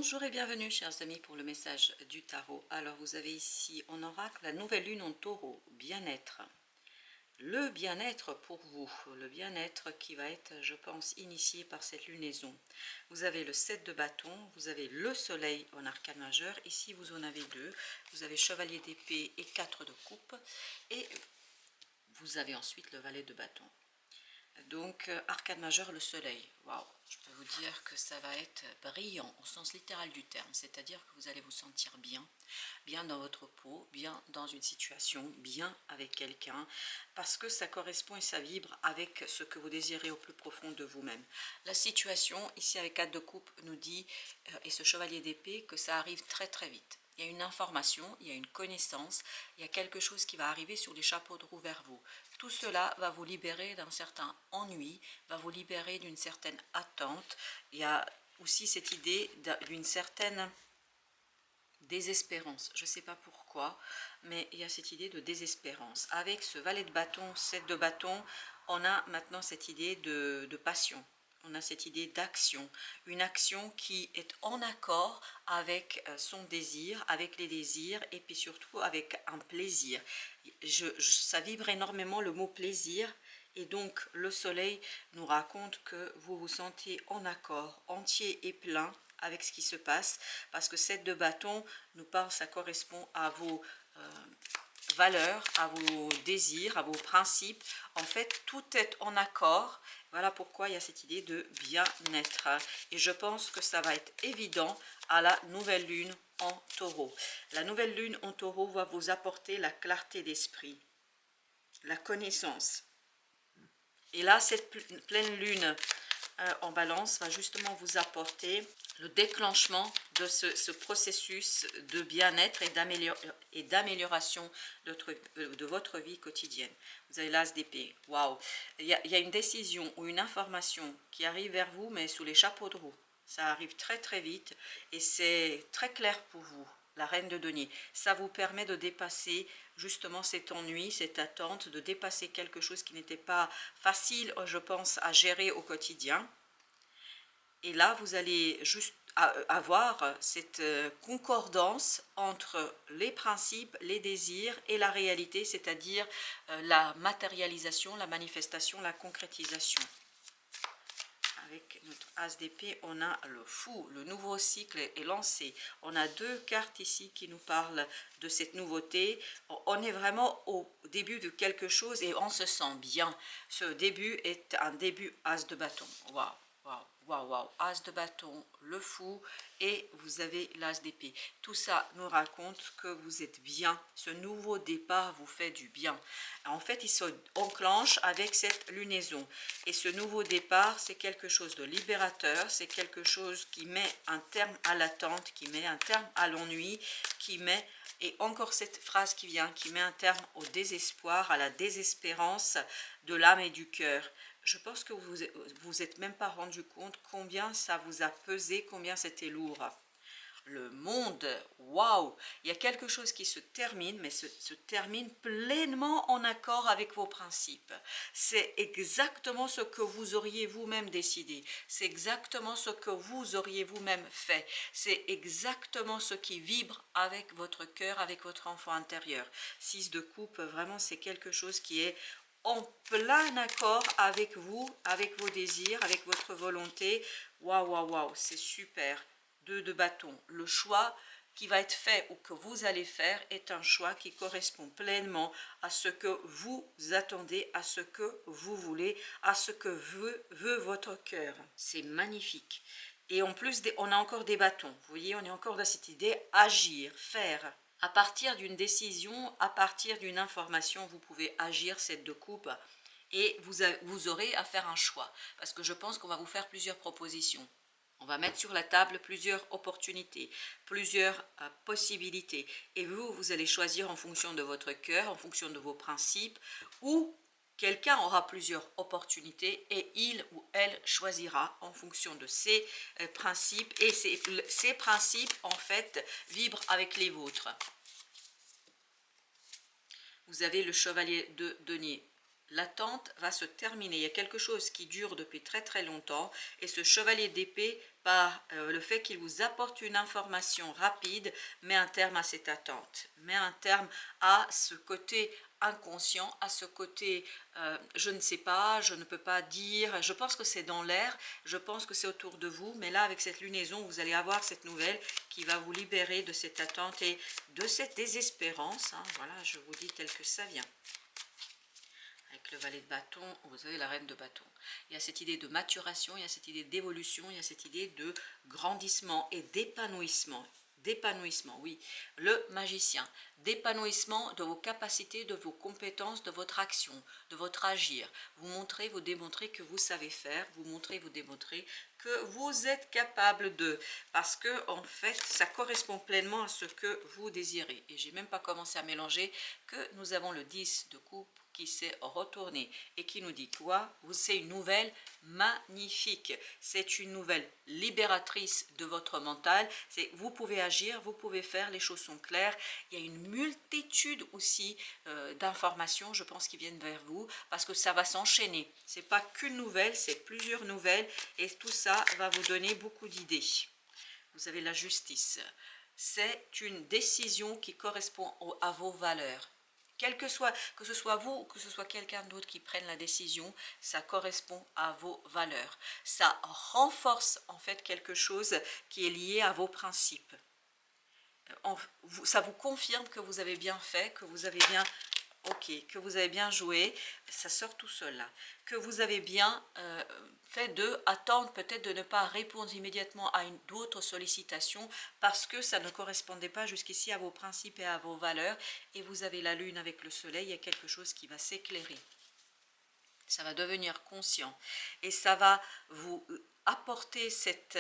Bonjour et bienvenue chers amis pour le message du tarot. Alors vous avez ici en oracle la nouvelle lune en taureau, bien-être. Le bien-être pour vous, le bien-être qui va être, je pense, initié par cette lunaison. Vous avez le 7 de bâton, vous avez le soleil en arcane majeur, ici vous en avez deux, vous avez chevalier d'épée et 4 de coupe, et vous avez ensuite le valet de bâton. Donc, arcane majeur, le soleil. Waouh, je peux vous dire que ça va être brillant au sens littéral du terme. C'est-à-dire que vous allez vous sentir bien, bien dans votre peau, bien dans une situation, bien avec quelqu'un, parce que ça correspond et ça vibre avec ce que vous désirez au plus profond de vous-même. La situation, ici avec 4 de coupe, nous dit, et ce chevalier d'épée, que ça arrive très très vite. Il y a une information, il y a une connaissance, il y a quelque chose qui va arriver sur les chapeaux de roue vers vous. Tout cela va vous libérer d'un certain ennui, va vous libérer d'une certaine attente. Il y a aussi cette idée d'une certaine désespérance. Je ne sais pas pourquoi, mais il y a cette idée de désespérance. Avec ce valet de bâton, 7 de bâton, on a maintenant cette idée de passion. On a cette idée d'action, une action qui est en accord avec son désir, avec les désirs et puis surtout avec un plaisir. Ça vibre énormément le mot plaisir et donc le soleil nous raconte que vous vous sentez en accord, entier et plein avec ce qui se passe parce que 7 de bâton nous parle, ça correspond à vos valeurs, à vos désirs, à vos principes. En fait, tout est en accord. Voilà pourquoi il y a cette idée de bien-être. Et je pense que ça va être évident à la nouvelle lune en taureau. La nouvelle lune en taureau va vous apporter la clarté d'esprit, la connaissance. Et là, cette pleine lune en balance va justement vous apporter le déclenchement de ce processus de bien-être et d'amélioration de votre vie quotidienne. Vous avez l'as d'épée. Waouh! Il y a une décision ou une information qui arrive vers vous, mais sous les chapeaux de roue. Ça arrive très très vite et c'est très clair pour vous. La reine de denier, ça vous permet de dépasser justement cet ennui, cette attente, de dépasser quelque chose qui n'était pas facile, je pense, à gérer au quotidien. Et là, vous allez juste avoir cette concordance entre les principes, les désirs et la réalité, c'est-à-dire la matérialisation, la manifestation, la concrétisation. Avec notre as d'épée, on a le fou, le nouveau cycle est lancé. On a deux cartes ici qui nous parlent de cette nouveauté. On est vraiment au début de quelque chose et on se sent bien. Ce début est un début as de bâton. Waouh, waouh, waouh, waouh. As de bâton, le fou et vous avez l'as d'épée. Tout ça nous raconte que vous êtes bien. Ce nouveau départ vous fait du bien. En fait, il se enclenche avec cette lunaison. Et ce nouveau départ, c'est quelque chose de libérateur, c'est quelque chose qui met un terme à l'attente, qui met un terme à l'ennui, qui met, et encore cette phrase qui vient, qui met un terme au désespoir, à la désespérance de l'âme et du cœur. Je pense que vous vous êtes même pas rendu compte combien ça vous a pesé, combien c'était lourd. Le monde, waouh, il y a quelque chose qui se termine, mais se termine pleinement en accord avec vos principes. C'est exactement ce que vous auriez vous-même décidé. C'est exactement ce que vous auriez vous-même fait. C'est exactement ce qui vibre avec votre cœur, avec votre enfant intérieur. 6 de coupe, vraiment, c'est quelque chose qui est en plein accord avec vous, avec vos désirs, avec votre volonté. Waouh, waouh, waouh, c'est super. 2 de bâton. Le choix qui va être fait ou que vous allez faire est un choix qui correspond pleinement à ce que vous attendez, à ce que vous voulez, à ce que veut votre cœur. C'est magnifique. Et en plus, on a encore des bâtons. Vous voyez, on est encore dans cette idée agir, faire. À partir d'une décision, à partir d'une information, vous pouvez agir, cette de coupe, et vous aurez à faire un choix. Parce que je pense qu'on va vous faire plusieurs propositions. On va mettre sur la table plusieurs opportunités, plusieurs possibilités. Et vous allez choisir en fonction de votre cœur, en fonction de vos principes, ou quelqu'un aura plusieurs opportunités et il ou elle choisira en fonction de ses principes. Et ces principes, en fait, vibrent avec les vôtres. Vous avez le chevalier de denier. l'attente va se terminer. Il y a quelque chose qui dure depuis très très longtemps et ce chevalier d'épée, par le fait qu'il vous apporte une information rapide, met un terme à cette attente, met un terme à ce côté inconscient, à ce côté je ne sais pas, je ne peux pas dire, je pense que c'est dans l'air, je pense que c'est autour de vous, mais là avec cette lunaison vous allez avoir cette nouvelle qui va vous libérer de cette attente et de cette désespérance, hein. Voilà, je vous dis tel que ça vient. Avec le valet de bâton, vous avez la reine de bâton. Il y a cette idée de maturation, il y a cette idée d'évolution, il y a cette idée de grandissement et d'épanouissement. D'épanouissement, oui. Le magicien, d'épanouissement de vos capacités, de vos compétences, de votre action, de votre agir. Vous montrez, vous démontrez que vous savez faire, vous montrez, vous démontrez que vous êtes capable de, parce que en fait, ça correspond pleinement à ce que vous désirez. Et j'ai même pas commencé à mélanger que nous avons le 10 de coupe qui s'est retourné et qui nous dit quoi? C'est une nouvelle magnifique, c'est une nouvelle libératrice de votre mental, vous pouvez agir, vous pouvez faire, les choses sont claires, il y a une multitude aussi d'informations, je pense, qui viennent vers vous, parce que ça va s'enchaîner, c'est pas qu'une nouvelle, c'est plusieurs nouvelles, et tout ça va vous donner beaucoup d'idées. Vous avez la justice, c'est une décision qui correspond à vos valeurs. Que ce soit vous ou que ce soit quelqu'un d'autre qui prenne la décision, ça correspond à vos valeurs. Ça renforce en fait quelque chose qui est lié à vos principes. Ça vous confirme que vous avez bien fait, que vous avez bien... Ok, que vous avez bien joué, ça sort tout seul là, que vous avez bien fait de attendre peut-être de ne pas répondre immédiatement à d'autres sollicitations parce que ça ne correspondait pas jusqu'ici à vos principes et à vos valeurs, et vous avez la lune avec le soleil, il y a quelque chose qui va s'éclairer. Ça va devenir conscient et ça va vous apporter cet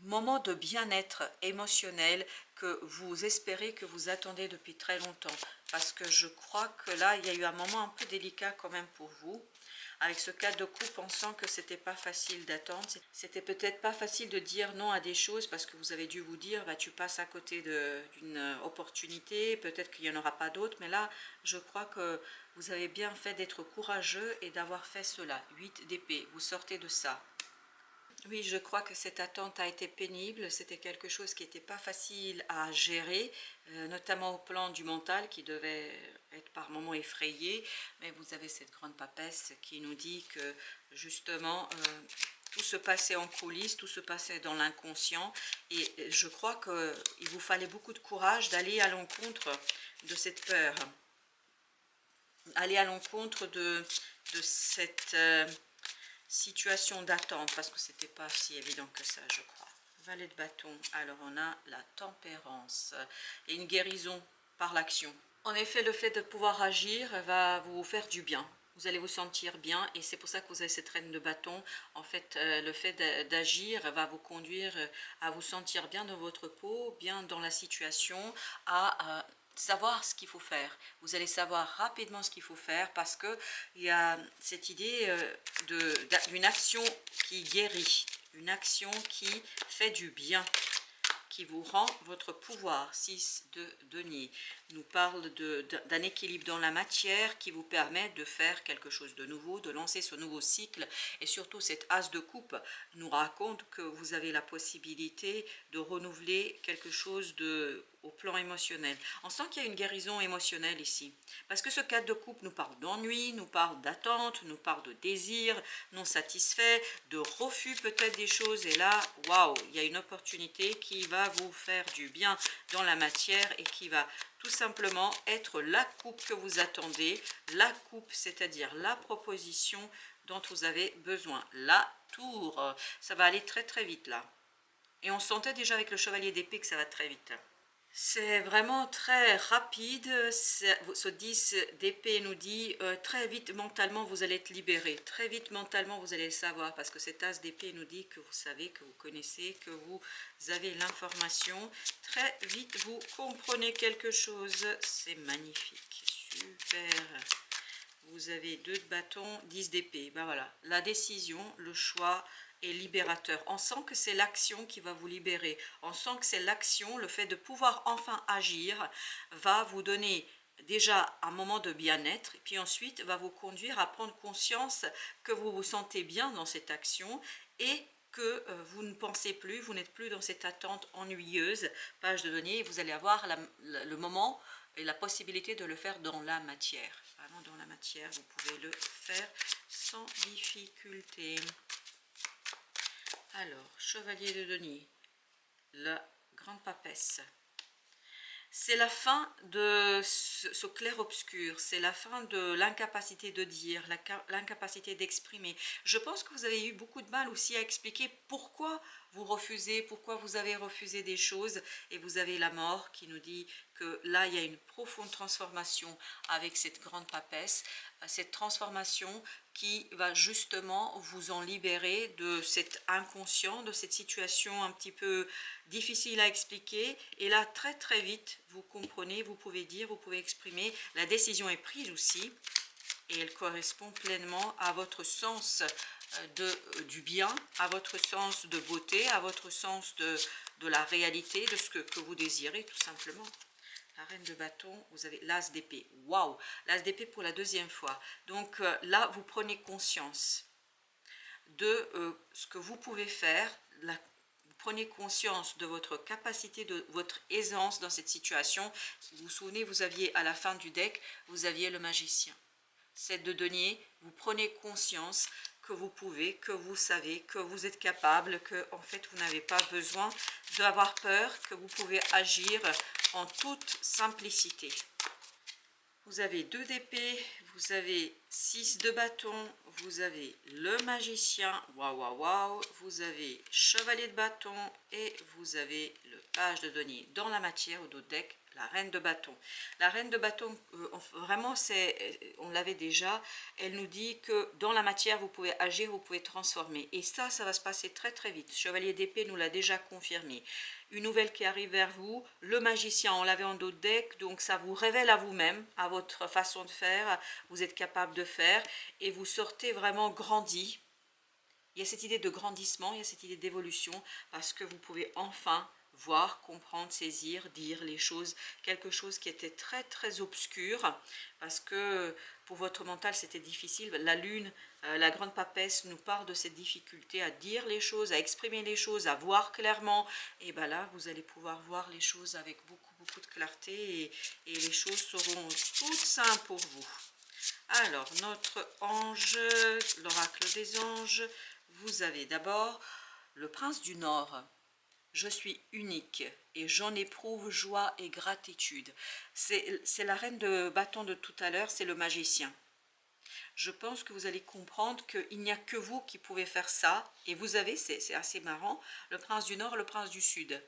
moment de bien-être émotionnel que vous espérez, que vous attendez depuis très longtemps. Parce que je crois que là, il y a eu un moment un peu délicat quand même pour vous. Avec ce 4 de coupe, pensant que c'était pas facile d'attendre. C'était peut-être pas facile de dire non à des choses parce que vous avez dû vous dire, bah, tu passes à côté d'une opportunité, peut-être qu'il n'y en aura pas d'autres. Mais là, je crois que vous avez bien fait d'être courageux et d'avoir fait cela. 8 d'épée, vous sortez de ça. Oui, je crois que cette attente a été pénible, c'était quelque chose qui n'était pas facile à gérer, notamment au plan du mental qui devait être par moments effrayé, mais vous avez cette grande papesse qui nous dit que justement tout se passait en coulisses, tout se passait dans l'inconscient, et je crois qu'il vous fallait beaucoup de courage d'aller à l'encontre de cette peur, aller à l'encontre de cette... situation d'attente, parce que c'était pas si évident que ça, je crois. Valet de bâton, alors on a la tempérance et une guérison par l'action. En effet, le fait de pouvoir agir va vous faire du bien. Vous allez vous sentir bien et c'est pour ça que vous avez cette reine de bâton. En fait, le fait d'agir va vous conduire à vous sentir bien dans votre peau, bien dans la situation, à savoir ce qu'il faut faire. Vous allez savoir rapidement ce qu'il faut faire parce que il y a cette idée d'une action qui guérit, une action qui fait du bien, qui vous rend votre pouvoir. 6 de denier nous parle d'un équilibre dans la matière qui vous permet de faire quelque chose de nouveau, de lancer ce nouveau cycle, et surtout cette as de coupe nous raconte que vous avez la possibilité de renouveler quelque chose au plan émotionnel. On sent qu'il y a une guérison émotionnelle ici, parce que ce 4 de coupe nous parle d'ennui, nous parle d'attente, nous parle de désir non satisfait, de refus peut-être des choses, et là, waouh, il y a une opportunité qui va vous faire du bien dans la matière et qui va tout simplement être la coupe que vous attendez, la coupe, c'est-à-dire la proposition dont vous avez besoin, la tour. Ça va aller très très vite là. Et on sentait déjà avec le chevalier d'épée que ça va très vite. C'est vraiment très rapide, ce 10 d'épée nous dit très vite mentalement vous allez être libéré, très vite mentalement vous allez le savoir, parce que cet as d'épée nous dit que vous savez, que vous connaissez, que vous avez l'information, très vite vous comprenez quelque chose, c'est magnifique, super. Vous avez 2 de bâton, 10 d'épée, ben voilà, la décision, le choix est libérateur. On sent que c'est l'action qui va vous libérer, on sent que c'est l'action, le fait de pouvoir enfin agir va vous donner déjà un moment de bien-être, et puis ensuite va vous conduire à prendre conscience que vous vous sentez bien dans cette action et que vous ne pensez plus, vous n'êtes plus dans cette attente ennuyeuse, page de données, et vous allez avoir le moment et la possibilité de le faire dans la matière. Vraiment dans la matière, vous pouvez le faire sans difficulté. Alors, chevalier de denier, la grande papesse. C'est la fin de ce clair-obscur, c'est la fin de l'incapacité de dire, l'incapacité d'exprimer. Je pense que vous avez eu beaucoup de mal aussi à expliquer pourquoi vous refusez, pourquoi vous avez refusé des choses, et vous avez la mort qui nous dit que là, il y a une profonde transformation avec cette grande papesse, cette transformation qui va justement vous en libérer de cet inconscient, de cette situation un petit peu difficile à expliquer. Et là, très très vite, vous comprenez, vous pouvez dire, vous pouvez exprimer. La décision est prise aussi et elle correspond pleinement à votre sens du bien, à votre sens de beauté, à votre sens de la réalité, de ce que vous désirez tout simplement. La reine de bâton, vous avez l'as d'épée. Waouh, l'as d'épée pour la deuxième fois. Donc là, vous prenez conscience de ce que vous pouvez faire. Vous prenez conscience de votre capacité, de votre aisance dans cette situation. Vous vous souvenez, vous aviez à la fin du deck, vous aviez le magicien. 7 de denier, vous prenez conscience que vous pouvez, que vous savez, que vous êtes capable, que en fait vous n'avez pas besoin d'avoir peur, que vous pouvez agir en toute simplicité. Vous avez 2 d'épée, vous avez 6 de bâton, vous avez le magicien, waouh waouh waouh, vous avez chevalier de bâton et vous avez le page de denier. Dans la matière au dos de deck, la reine de bâton. La reine de bâton, vraiment, on l'avait déjà, elle nous dit que dans la matière, vous pouvez agir, vous pouvez transformer. Et ça va se passer très très vite. Chevalier d'épée nous l'a déjà confirmé. Une nouvelle qui arrive vers vous, le magicien, on l'avait en dos de deck, donc ça vous révèle à vous-même, à votre façon de faire, vous êtes capable de faire, et vous sortez vraiment grandi. Il y a cette idée de grandissement, il y a cette idée d'évolution, parce que vous pouvez enfin voir, comprendre, saisir, dire les choses, quelque chose qui était très très obscur, parce que pour votre mental c'était difficile. La lune, la grande papesse nous parle de cette difficulté à dire les choses, à exprimer les choses, à voir clairement, et bien là vous allez pouvoir voir les choses avec beaucoup de clarté, et les choses seront toutes simples pour vous. Alors, notre ange, l'oracle des anges, vous avez d'abord le prince du Nord. Je suis unique et j'en éprouve joie et gratitude. C'est la reine de bâton de tout à l'heure, c'est le magicien. Je pense que vous allez comprendre qu'il n'y a que vous qui pouvez faire ça. Et vous avez, c'est assez marrant, le prince du Nord, le prince du Sud.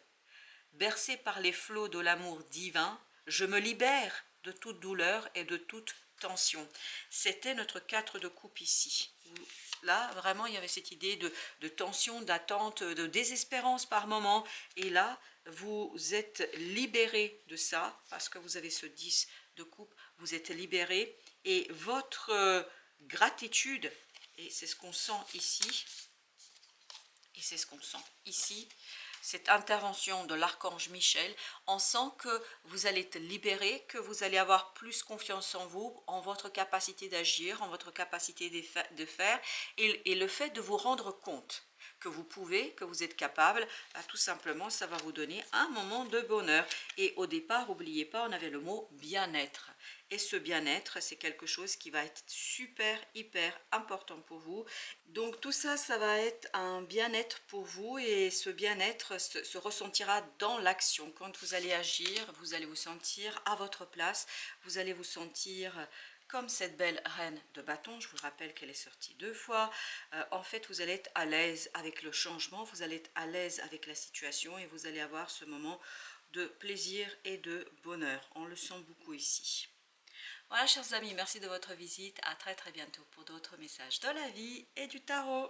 Bercé par les flots de l'amour divin, je me libère de toute douleur et de toute tension. C'était notre 4 de coupe ici. Là, vraiment, il y avait cette idée de tension, d'attente, de désespérance par moment. Et là, vous êtes libéré de ça, parce que vous avez ce 10 de coupe, vous êtes libéré. Et votre gratitude, et c'est ce qu'on sent ici, et c'est ce qu'on sent ici, cette intervention de l'archange Michel, on sent que vous allez être libéré, que vous allez avoir plus confiance en vous, en votre capacité d'agir, en votre capacité de faire, et le fait de vous rendre compte que vous pouvez, que vous êtes capable, tout simplement, ça va vous donner un moment de bonheur. Et au départ, n'oubliez pas, on avait le mot bien-être. Et ce bien-être, c'est quelque chose qui va être super, hyper important pour vous. Donc tout ça, ça va être un bien-être pour vous, et ce bien-être se ressentira dans l'action. Quand vous allez agir, vous allez vous sentir à votre place, vous allez vous sentir comme cette belle reine de bâton. Je vous rappelle qu'elle est sortie 2 fois. En fait, vous allez être à l'aise avec le changement, vous allez être à l'aise avec la situation, et vous allez avoir ce moment de plaisir et de bonheur. On le sent beaucoup ici. Voilà, chers amis, merci de votre visite. À très très bientôt pour d'autres messages de la vie et du tarot.